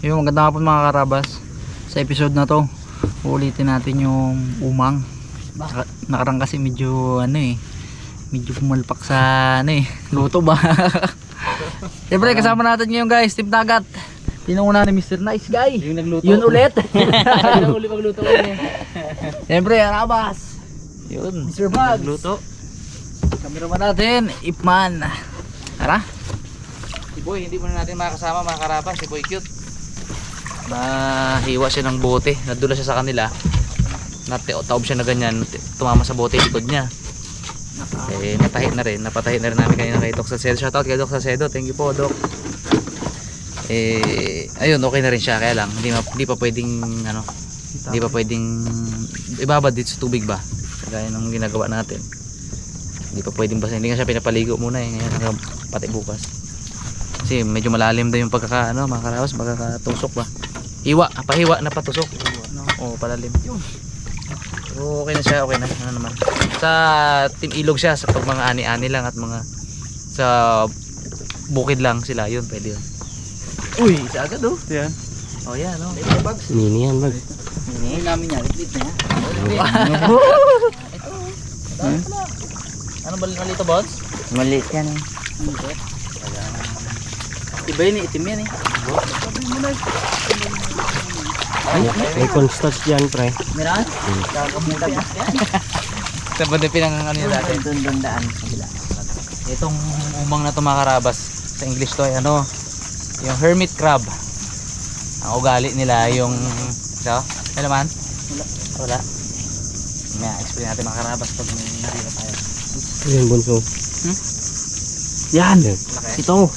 Yung magandang hapon mga karabas. Sa episode na to, ulitin natin yung umang. Nakarang kasi medyo medyo pumalpak sa luto ba. Siyempre kasama natin ngayon guys, Team Dagat. Pinunguna ni Mr. Nice Guy. Yung nagluto. Yun ulit. Yung uli magluto ko niya. Siyempre karabas. Yun, Mr. Bugs. Nagluto. Kameraman natin, Ipman. Tara. Si Boy, hindi muna natin makakasama mga karabas. Si Boy cute. Nahiwa siya ng bote. Nadula siya sa kanila. Taob siya na ganyan. Tumama sa bote yung likod niya. Napatahi na rin namin kanina kay Doc Salcedo. Shoutout kay Doc Salcedo. Thank you po Doc. Ayun, okay na rin siya. Kaya lang hindi pa pwedeng hindi pa pwedeng ibabad dito sa tubig ba, kagaya ng ginagawa natin. Hindi pa pwedeng basta, hindi nga siya pinapaligo muna ngayon hanggang pati bukas kasi medyo malalim daw yung mga karabas, pagkakatusok ba, pahiwa na patusok. Oo, palalim. So okay na siya, okay na naman sa Team Ilog siya. Sa pag mga ani-ani lang at mga sa bukid lang sila, yun pwede yun. Uy, isa agad oh. Yan. Oh yan oh. Mini yan bag. Hindi namin yan, lit na yan. Ano ba nalito boss? Maliit yan eh. Iba yun eh, itim yan eh. May cornstarch dyan pre. Meron? Kakamuta yan. Sa banda pinang natin. Dundundaan. Itong umang na to mga karabas, sa English to ay yung hermit crab. Ang ugali nila yung ano man? Wala. May explain natin mga karabas pag may nakita tayo. Yung bunso. Yan! Laki. Ito!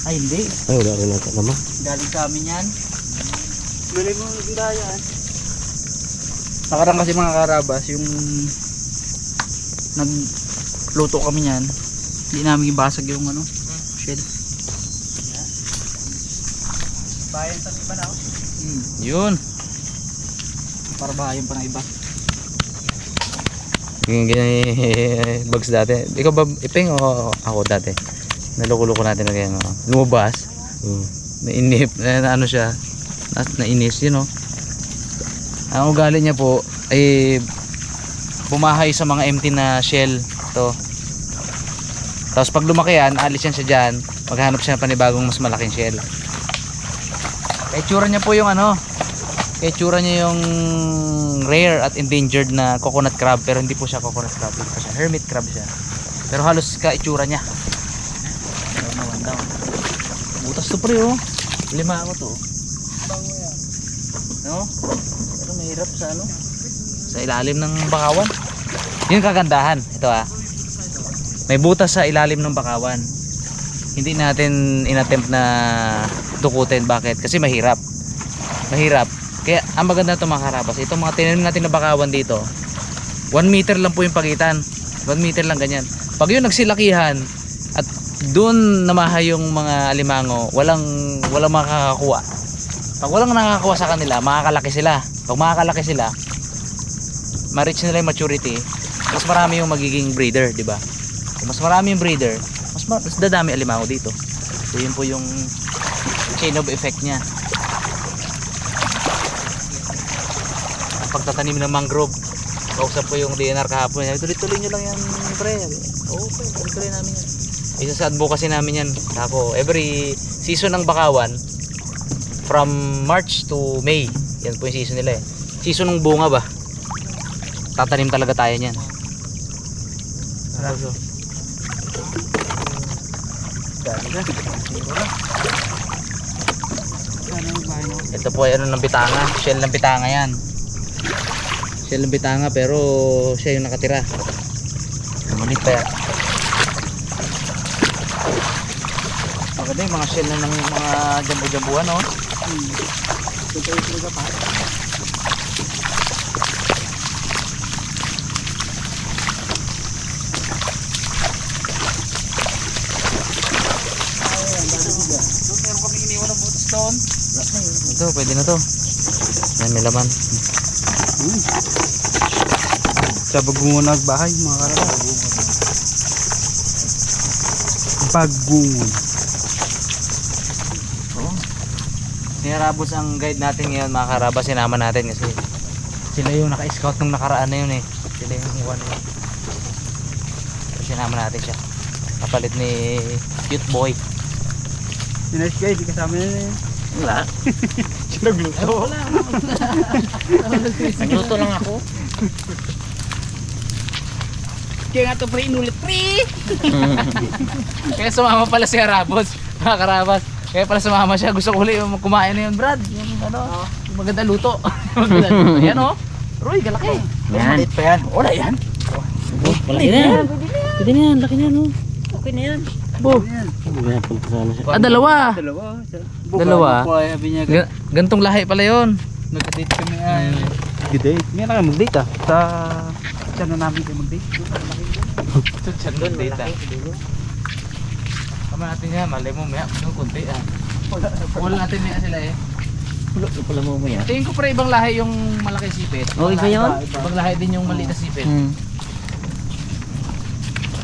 Ay hindi. Ay wala rin natin naman. Galing sa amin yan. Galing mo yan. Nakarang kasi mga karabas, yung nagluto kami yan, hindi namin ibasag yung shell. Bayan sa iba na Yun! Para bahayan pa ng iba. yung bags dati. Ikaw ba iping o ako dati? Naloko-loko natin na ganyan. Lumabas. Nainip. Siya. Nainis yun Ang ugali niya po ay bumahay sa mga empty na shell to. Tapos pag lumaki yan, alis yan siya dyan. Maghanap siya ng panibagong mas malaking shell. Itsura niya po yung itsura niya yung rare at endangered na coconut crab, pero hindi po siya coconut crab, po siya hermit crab siya. Pero halos ka itsura niya. Nawan daw. Butas to pre Lima ako to. Bango yan. No? Pero mahirap sa sa ilalim ng bakawan. Yun kagandahan. Ito may butas sa ilalim ng bakawan. Hindi natin inattempt na dukutin. Bakit? Kasi mahirap. Kaya ang maganda ito mga karabas, itong mga tinanim natin na bakawan dito, 1 meter lang po yung pagitan. 1 meter lang ganyan. Pag yun nagsilakihan at doon namahay yung mga alimango, walang makakakuha. Pag walang nakakakuha sa kanila, makakalaki sila. Pag makakalaki sila, ma-reach nila yung maturity, mas marami yung magiging breeder, di ba? Kung mas marami yung breeder, mas dadami alimango dito. So yun po yung chain of effect niya. Pagtatanim ng mangrove, kausap ko yung DNR kahapon, tuloy-tuloy nyo lang yan pre. Okay, tuloy namin yan. Isa sa advocacy namin yan. Ako, every season ng bakawan from March to May, yan po yung season nila season ng bunga ba, tatanim talaga tayo niyan. Ito po ay ng bitanga, shell ng bitanga yan. Shell ng bitanga pero siya yung nakatira. Malit pa yan. Maganda yung mga shell na ng mga jambu-jambuan Meron kami iniwan ng butas doon. Ito, pwede na to. Yan, may laman. Sa bagungon nagbahay mga karabas. Bagungon. Oo, Si Harabos ang guide natin ngayon mga karabas. Sinama natin kasi sila yung naka-scout nung nakaraan na yun eh. Sila yung one yun. So, sinama natin siya. Kapalit ni cute boy. Si nice guy, di kasama na yun. Wala. Nagluto. Wala. Nagluto lang ako. Kaya nga to pre, inulit pre! Kaya sumama pala si Harabos. Mga karabas. Kaya pala sumama siya. Gusto ko ulit kumain na yun, Brad. Yung ano, yung maganda luto. Maganda luto. Yan o. Roy, galaki. Yan. Maliit pa yan. Wala yan. Malaki na yan. Pwede na yan. Laki na yan. Okay na yan. Bo. Yan, punta sana siya. Dalawa. Dalawa. Sabi niya, Gantong lahi pala yun. nag-date kami ay. Good-date. Ngayon na kayo mag-date ah. Sa channel namin kayo mag-date. Doon data. Kama natin yan. Malay mo maya. Yung kunti ah. Wala natin maya sila eh. Pulo pala mo mo yan. Tingin ko pa ibang lahi yung malaki sipit. Oh, iba yun? Ibang lahi din yung maliit na sipit.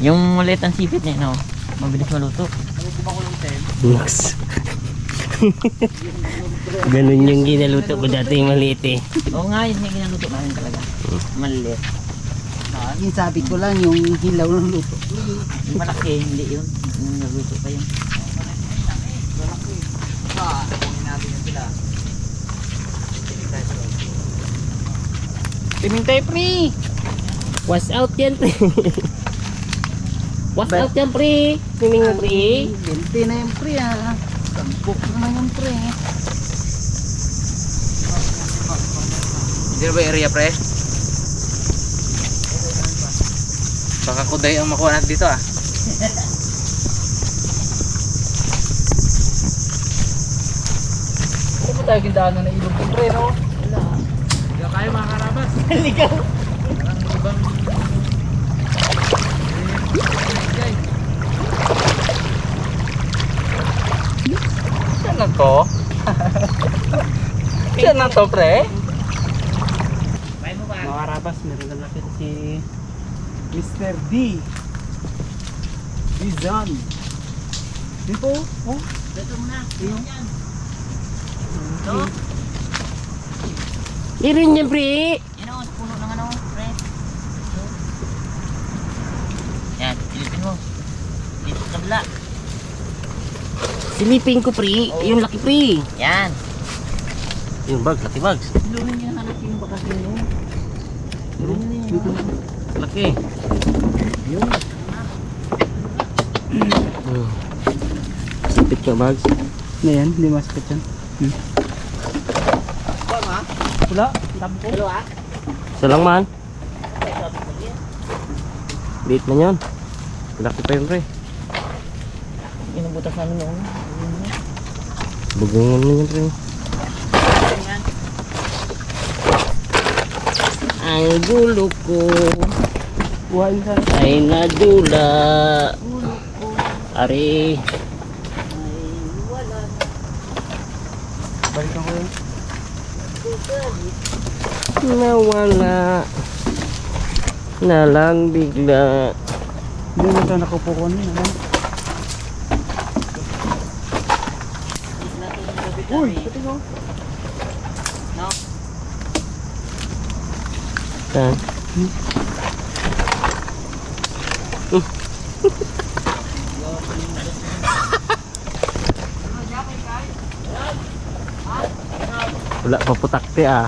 Yung maliit ang sipit niya, no? Mabilis maluto. Naks. Ganun yung ginaluto ko dati yung maliit eh. Oo nga, yun yung ginaluto namin talaga. Maliit. Yung sabi ko lang, yung hilaw ng luto. Yung malaki, hindi yun. Yung naluto pa yun. Timing tayo pre! What's out yan, pre? What's out yan, pre? Swimming mo, pre? 20 na yung pre ah. Sampok naman yung pre. Hindi na ba area pre? Baka kuday ang makuha natin dito ah. Ano ba tayo gindaan na ilog yung pre no? Wala. Hindi tayo mga karabas. Ligaw! Parang ibang... Saan na to? Saan na to pre? Mga karabas, meron na natin si Mr. D. Dizon. Dito, oh. Dito muna. Ito. Meron yan, pre. Yan o, sa puno ng ano, pre. Yan, silipin mo. Dito sa kabila. Silipin ko, pre. Yung laki, pre. Yan. Yung bag, laki bags. Lumin niya hanap yung bakas nyo. Lumin niya yung laki. Yun. Sipit ka bags. Na yan, hindi masakit yan. Wala, tabo ko. Wala. Isa lang man. Liit man yun. Laki pa yun, pre. Inabutas namin noon. Bugungan mo yun, pre. Ang gulo ko Buhain sa ay nadula. Ari. balikan ko yun. Nawala. Na lang bigla. Hindi mo ito nakupo ko nila. Uy, pati ko. Saan? Wala pa putakti ah.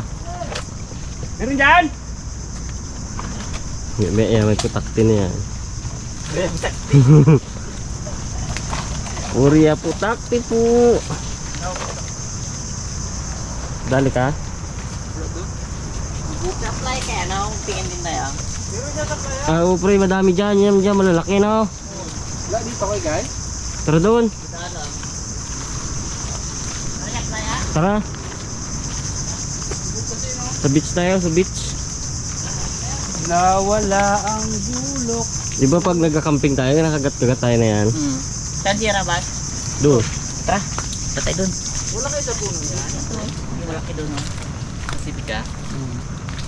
Meron dyan! May putakti na yan. Uriya putakti po. Dali ka? Supply kaya no, tingin din tayo. Ah, pre, madami dyan. Yan dyan, malalaki na. Wala dito kayo guys. Tara doon. Tara. Sa beach tayo, sa beach. Nawala ang bulok. Di ba pag nagka-camping tayo, nakagat-kagat tayo na yan? Saan si Rabas? Doon. Tara, patay dun. Wala kayo sa puno yan. Yung malaki dun. No? Sipit ka?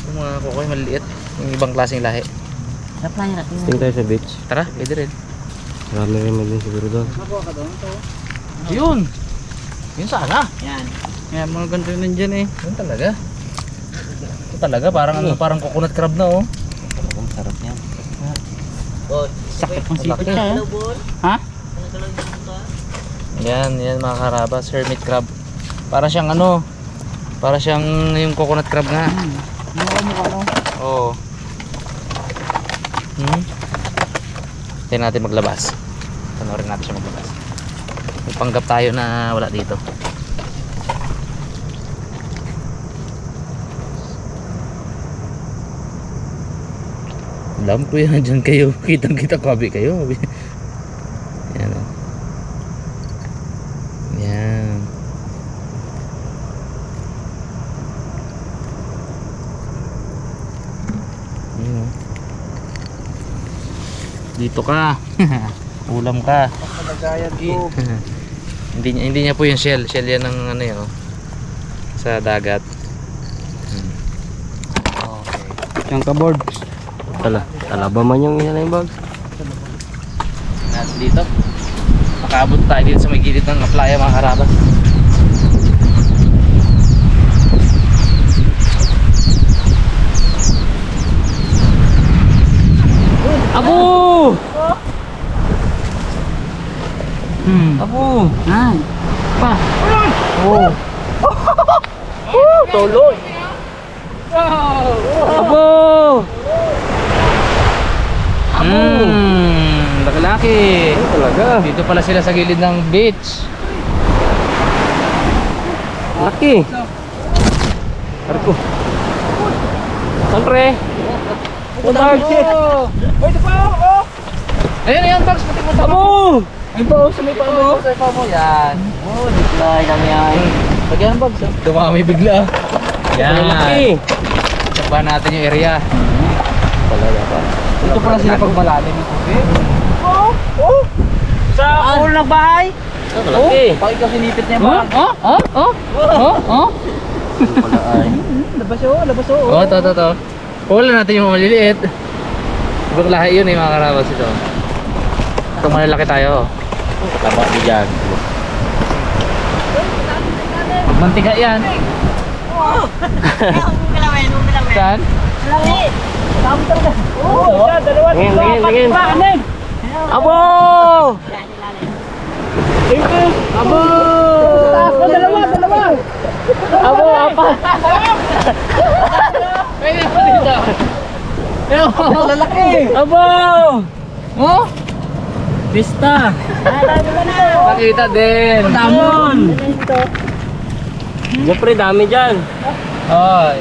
Yung mga kukoy maliliit. Yung ibang klaseng lahi. Supply natin. Tingin tayo sa beach. Tara, pwede rin. Marami rin din siguro doon. Nakuha ka doon ito. Yun! Yun sana. Yan. Kaya mga ganito yun nandyan eh. Yun talaga. Ito talaga, parang ano, parang coconut crab na oh. Ang sarap yan. Sakit ng sipit siya eh. Ha? Yan mga karabas, hermit crab. Para siyang ano, para siyang yung coconut crab nga. Mukha no? Oo. Tingnan natin maglabas. Panoorin natin siya maglabas. May panggap tayo na wala dito. Alam ko yan, dyan kayo. Kitang-kita kabi kayo. Yan o. Yan. Yan o. Dito ka. Ulam ka. Hindi niya po yung shell. Shell yan ng ano yun. Sa dagat. Okay. Yung kaboard. Talaba man yung yan yung bags. Nasa dito. Makaabot tayo dito sa may gilid ng playa mga karabas. Abo! Abo! Ay! Pa! Oh! Tuloy! Abo! Laki-laki. Talaga. Dito pala sila sa gilid ng beach. Laki. Arko. Siyempre. Utag. Ayun, ayun, Bags. Pati mo sa Abo! Ayun pa, sa may pa mo. Sa may pa mo. Yan. Oh, dislay kami yan. Lagyan, Bags. Dumami bigla. Yan. Laki. Sabahan natin yung area. Talaga pa. Dito pala sila pag malalim yung tubig. Sa pool ng bahay? Laki. Bakit ka sinipit niya Oh? ba? Oh? Pala ay. Labas oh, labas oh. Oo, to. Pula natin yung maliliit. Ibang lahi yun eh mga karabas ito. Ito malalaki tayo. Tama di dyan. Mantika yan. Saan? Tingin. Abo! Abo! Dalawa! Abo, apa? Pwede pa dito. Lalaki! Abo! Oh? Vista! Nakita din. Damon! Siyempre, dami dyan. Oy.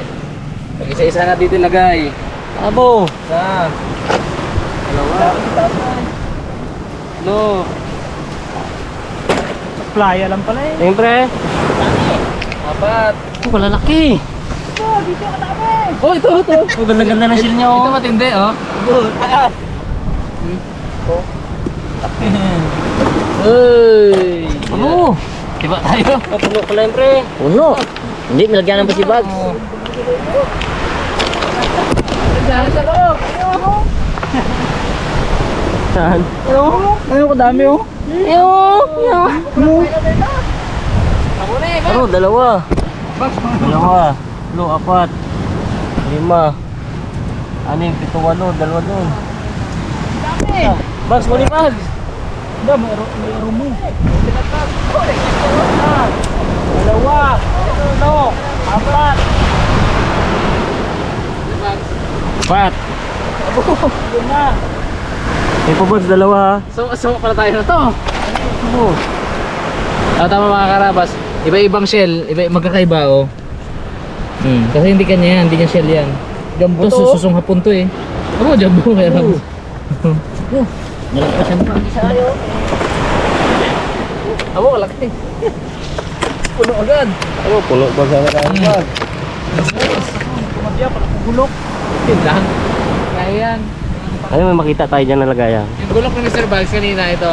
Mag-isa-isa na dito ilagay. Abo! Isa. Dalawa. No. Playa lang pala eh. Siyempre. Apat. Malalaki. Oh, ito. Ang ganda-ganda ng shield niya, Ito oh. matindi, oh. Uy. Abo! Diba tayo? Puno pala yun, pre. Puno. Hindi, nilagyan ng pa si Bag. Saan? Ayun ko dami oh. Ano, dalawa. Dalawa. Lo, apat. 5. 6, 7, 8, dalawa doon. Bags, muli bags. Hindi, mayroon mo. Dalawa. Ano? Apat. Apat. Yun na. May pa bags, dalawa ha. So pala tayo na to. Ano? Tama mga karabas. Iba-ibang shell, magkakaiba oh. Kasi hindi kanya yan, hindi niya shell yan. Jumbo Ito to. susung hapon to eh. Ano jumbo kaya Rabas? Nalagpasan pa. Abo, laki. Puno agad. Ano, puno ba sa bag? Kumadya, parang gulok. Lang. Kaya yan. Ano, may makita tayo dyan na lagayan. Yung gulok ni Mr. Bags kanina ito.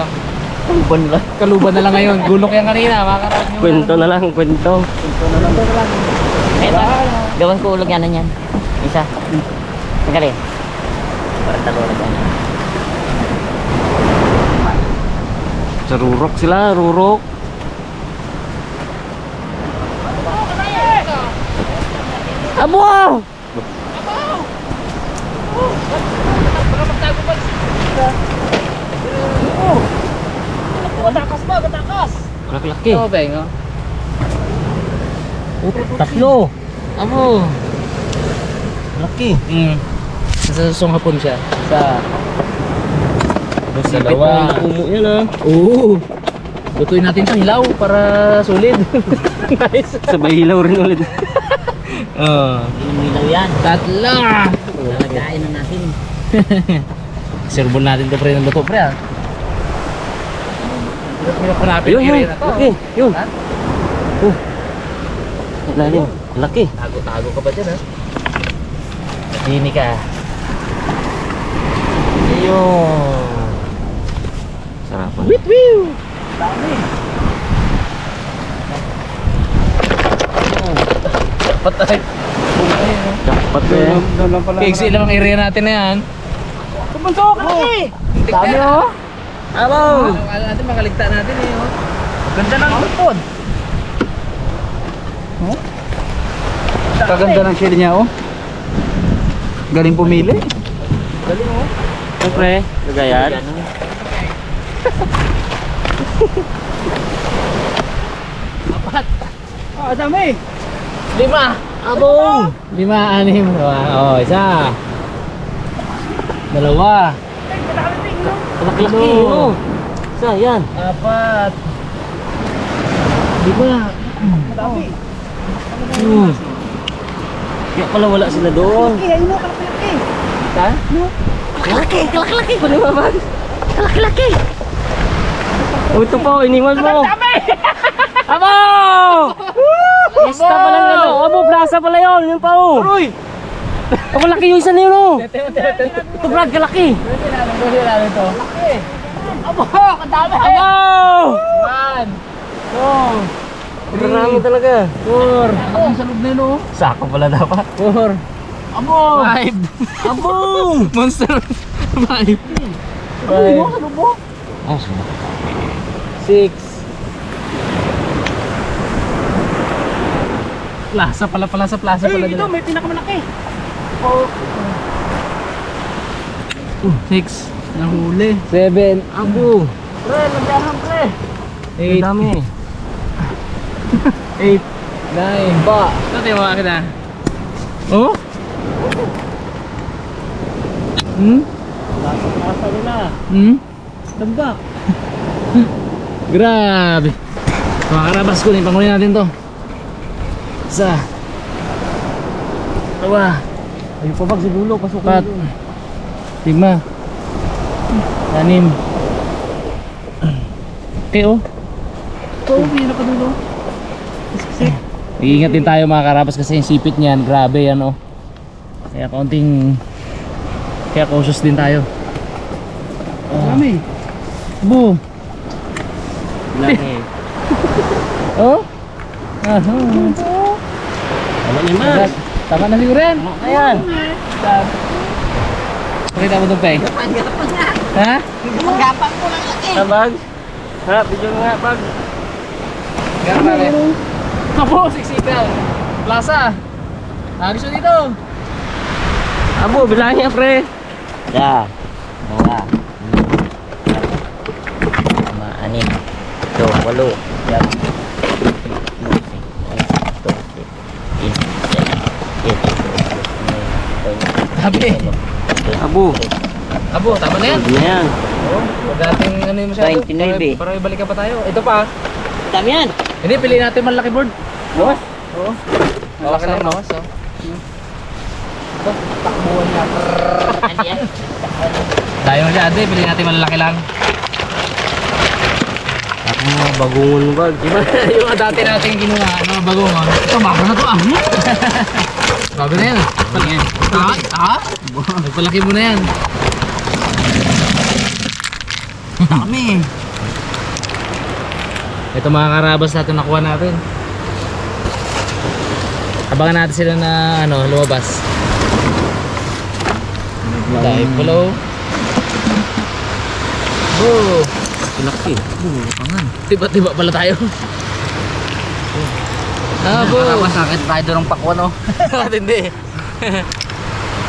Kuban lang. Kaluban na lang ngayon. Gulok yan kanina, mga karabas nyo. Kwento na lang, kwento. Ito, gawin ko ulog yan yan. Isa. Tanggalin. Parang talulog yan. Sa rurok sila, rurok. Abo! Baka magtago pa. Gatakas ba? Gatakas! Laki-laki. Oo, Beng, oh. Tatlo. Amo. Laki. Nasa susong hapon siya. Sa Dalawa. Umo yan ah. Oo. Lutuin natin ito hilaw para sulit. Nice. Sabay hilaw rin ulit. Ilaw yan. Tatlo. Lalagain na natin. Sirbol natin ito pre ng luto pre ah. Hirap hanapin Yun, yung yun. area na to. Laki. Yun. Ha? Lalim. Laki. Tago-tago ka ba dyan ha? Dini ka. Ayun. Sarapan. Wit-wiw! Dami. Patay. Dapat eh. Kiksi lang ang area natin na yan. Tumunso ka laki! Dami oh! Abo! Akala natin makaligta natin eh oh. Ganda ng hapon. Kaganda ng shell niya oh. Galing pumili. Galing oh. Siyempre, lagayan. Apat. Ah, dami. 5. Abong! 5, 6. Oh, isa. 2. Laki-laki. Oh. Isa, yan. 4. 5. Dami. Kaya pala wala sila doon. Ayun mo, kalaki-laki. Saan? Kalaki. Palibabag. Kalaki. Oh, ito po, iniwan mo. Abo! Esta pala yung ano. Abo, plaza pala yun. Yun pa oh. Uy! Abo, laki yung isa na yun oh. Tete. Ito Brad, kalaki. Gawin natin ito. Laki. Abo! Kadami! Abo! 1, 2, Marami talaga. 4. Ang sa loob na yun oh. Sako pala dapat. 4. Abo! 5. Abo! Monster. 5. 5. Oh, sino? 6. Plaza pala dito. May pinakamalaki. 6. Nahuli. 7. Abo! Pre, nagdahan pre. 8. Ang dami. 8. 9. Ba. Ito tayo mga kita. Oh? Plaza nila. Tambak. Grabe. Mga karabas ko, panguli natin to. Isa. 2. Ayun pa bag sa dulo, pasok 4. 5. 6. Okay oh. Ito, may nakadulo. Iingat din tayo mga karabas kasi yung sipit niyan, grabe yan oh. Kaya cautious din tayo. Dami. Bu. Laki. Oh. Ano naman? Tama na siguro yan. Ayan. Pakita mo itong peng. Ha? Gapang ko lang laki. Sa bag. Ha, video nga bag. Gano'n na rin. Abo, siksikan. Plaza. Ayos mo dito. Abo, bilangin niya pre. Ya. 2. 5, 6. 8. Sabi. Abo. Abo, tama na yan. Hindi na yan. Oh, huwag natin ano yung masyado. 29. Para ibalikan pa tayo. Ito pa. Dami yan. Hindi, piliin natin malaki board. Boss. Oo. Malaki na nawas oh. Ito, takbuhan niya. Ano yan? Tayo masyado eh, piliin natin malalaki lang. Ako mga bagungon mo bag. Diba yung dati natin ginawa, ano, bagongon. Ito, baka na to ah. Sabi na yan. Nagpalaki mo na yan. Dami. Ito mga karabas natin nakuha natin. Abangan natin sila na ano, lumabas. Dive below. Oh, Laki. tiba-tiba pala tayo. Karabas, nakit tayo doon ng pakwan, oh. Hindi.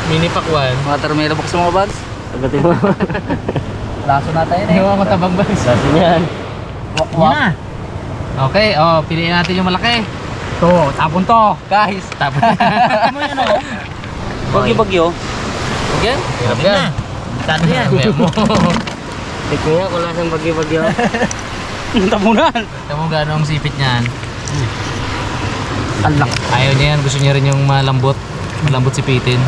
Mini pakwan. Watermelon box mga bags. Agatin mo. Laso natin eh. Yung mga matabang bags. Sabi niyan. Wak. Okay, piliin natin yung malaki. To, tapon to, guys. Tapos. Bagyo-bagyo. Okay? Yan. Saan yan? Memo. Tignan niya kung lasang bagyo-bagyo. Tabunan. Tignan mo gano'ng sipit niyan. Alak. Ayaw niya yan. Gusto niya rin yung malambot. Malambot sipitin.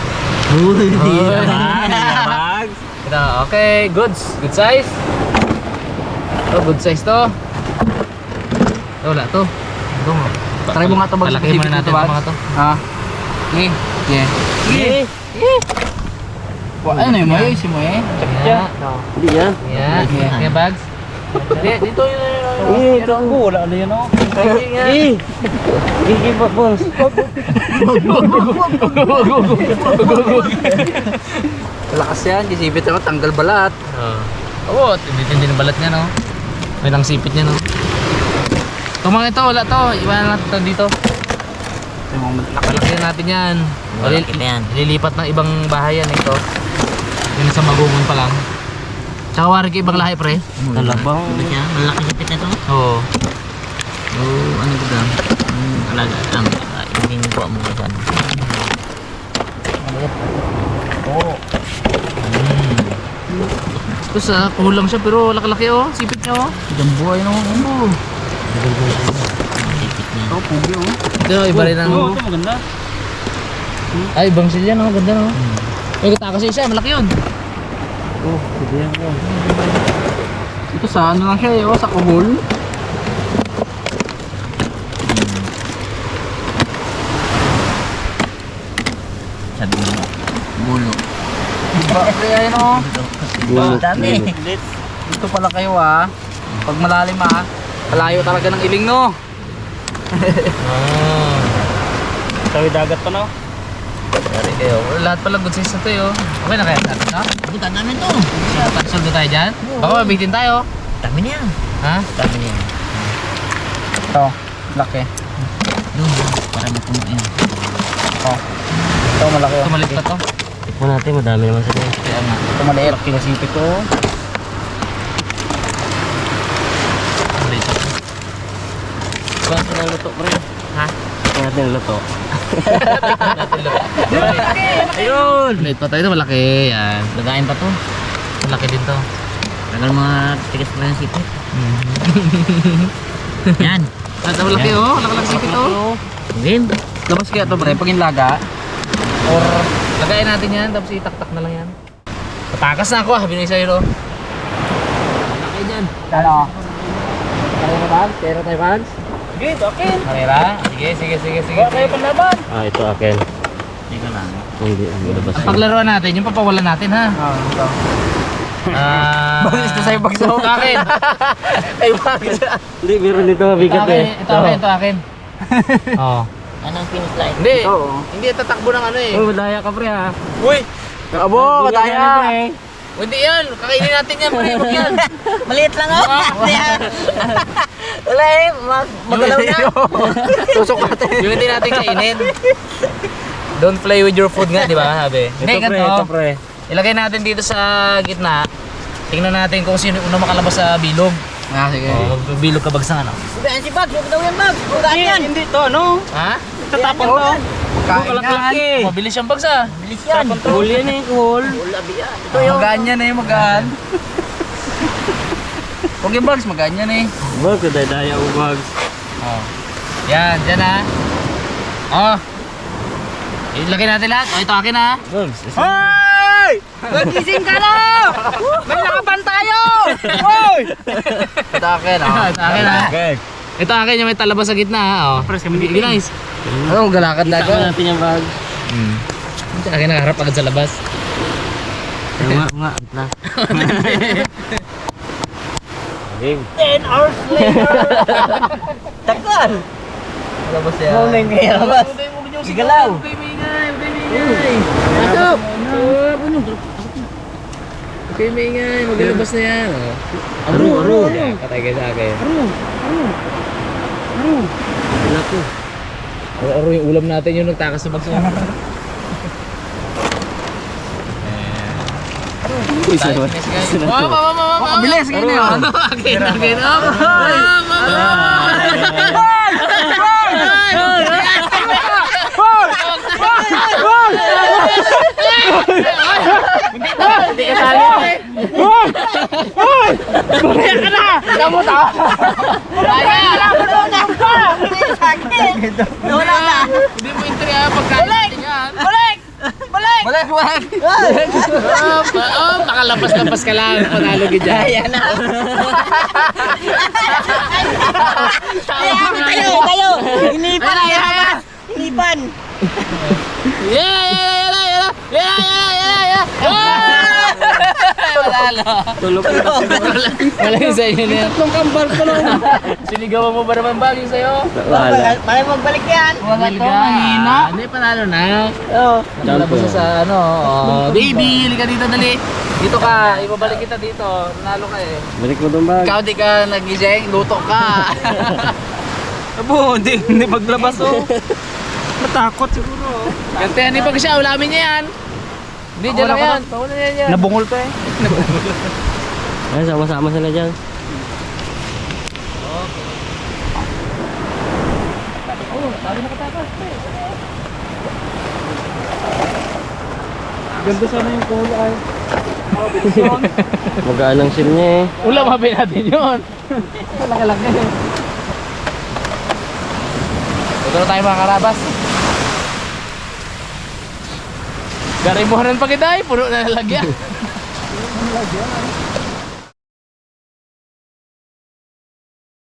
Uy, Uy. bags. Ito, okay. Goods. Good size. Ito, good size to. Ito, wala to. Ito mo. Try mo nga to, bags. Palaki muna natin ito mga to. Ha? Okay. Yeah. Eh, Ano yung mo? Si mo eh? Yeah. hindi yan. Yeah. Okay, bags. Dito yun. Eh, ito ako. Wala na yan ako. Eh, gigi ba, boss? Lakas yan. Kisipit ako, tanggal balat. Oo, tindi ng balat niya, no? May lang sipit niya, no? Ito mga ito, wala to. Iwanan natin ito dito. Nakalaki natin yan. Malaki na yan. Ililipat ng ibang bahay yan ito. Yun sa magungon pa lang. Tsaka wari ka ibang lahi, pre. Talabang. Ano siya? Malaki sipit na ito. Oo. Ano ba ba? Alaga. Hindi ko mo dyan. Tapos kulang siya pero laki-laki oh. Sipit niya oh. Jambuhay no. Ano? Sipit niya. Ito, pugi oh. Ito, iba rin ang... Ito maganda. Ay, ibang silya no. Ganda no. May kita kasi siya. Malaki yun. Oh, pwede yan ko. Ito sa ano lang siya eh, oh, sa kuhol. Sabi mo. Bulo. Diba kaya yun oh. Dami. Dito pala kayo ah. Pag malalim ah. Malayo talaga ng iling no. Sabi dagat pa na. Dari kayo. Lahat pala good size na to yun. Okay na kaya natin no? Butan namin to. Pansol tayo dyan. Baka mabitin tayo. Dami niya. Ha? Dami niya. Ito, laki. Doon. Para mapuno yan. Ito malaki oh. Tumalit pa to. Tikman natin, madami naman sila. Kaya nga. Ito maliit. Laki na sipit ko. Tumalit pa to. Tikman natin ang luto, pre. Ha? Tikman natin ang luto. Ayun! Tumalit pa tayo. Ito malaki. Yan. Lagayin pa to. Malaki din to. Tagal mga tigas pa ng sipit. Yan. Ito malaki oh. Laki-laki sipit oh. Game. Labas kaya ito pre, pag inlaga. Or lagayin natin yan. Tapos itaktak na lang yan. Patakas na ako ah. Binay sa'yo no. Laki dyan. Ano? Kaya mo ba? Kaya tayo ba? Sige, ito akin. Marira? Sige. Kayo panlaban. Ah, ito akin. Hindi ko lang. Hindi, ang labas. Ang paglaruan natin, yung papawalan natin ha. Ito. Bagis na sa'yo, bagis Ito akin. Ay, bagis. Hindi, meron dito Ito mabigat akin. eh. Ito akin. Oh. Anong finish line? Hindi. Oo. Hindi tatakbo ng ano eh. Oh, madaya ka pre ha. Uy! Abo, kataya. Hindi yan. Kakainin natin yan. Huwag yan. Maliit lang ako. Wala eh. Magalaw na. Tusok natin. Yung hindi natin kainin. Don't play with your food nga, di ba? Sabi. Hindi, Ito pre, ito ganito. pre. Ilagay natin dito sa gitna. Tingnan natin kung sino yung unang makalabas sa bilog. Ah, sige. Oh, bilog ka bagsan ano. Yan si Bag. Huwag daw yan Bag. Huwag yan. Hindi to, ano? Ha? Tatapon to. Kain Kalaki. Mabilis yung bagsa. Bilis yan. Cool yan eh, cool. Ulabi yan. Ito yung... Magaan yan eh, magaan. Huwag yung bags, magaan yan eh. Bag, daya ko bags. Oh. Yan, dyan ha. Oh. Ilagay natin lahat. Oh, ito akin ha. Bags. Hoy! Magising ka na! May nakapan tayo! Hoy! Ito akin, oh. Ito akin ha. Okay. Ito akin yung may talabas sa gitna ha. Oh. Press kami Sige guys. Ano, galakad na Takpan natin yung bags. Ito akin nakaharap agad sa labas. Nga. Na. Game. 10 hours later. Tagal. Labas yan. Mau na yung kayabas. Sigalaw. Pasok! Okay, maingay. Maglalabas na yan. Oh. Aro. Yan, patay kayo sa akin. Wala ko. Oro yung ulam natin yung nagtakas sa bagso. Uy, sarap. Bilis, sige na yun. Again. Hindi ka tali. Hindi mo entry pagkain yan. Balik! Makalabas-labas ka lang. Panalo ka dyan. Ayan na. Tayo. Inipan. Inipan. Yeah! Tulog ka. Wala yung sa'yo na yan. Tatlong kambar pa lang. Sinigawan mo ba naman bagay sa'yo? Wala. Malay magbalik yan. Wala to, mahina. Hindi, panalo na. Oo. Nalabas na sa ano. Baby, halika dito, dali. Dito ka, ibabalik kita dito. Nanalo ka eh. Balik mo doon bag. Ikaw di ka nagising, luto ka. Abo, hindi paglabas oh. Natakot siguro. Gantihan ni pag siya, ulamin niya yan. Hindi, dyan lang yan. Pauna niya yan. Nabungol pa eh. Ayan, sama-sama sila dyan. Ganda sana yung kulay. Magaan ang sim niya eh. Ulamapin natin yun. Laki-laki. Ito na tayo mga karabas. Garimuhanan pa kita eh. Puno na nalagyan.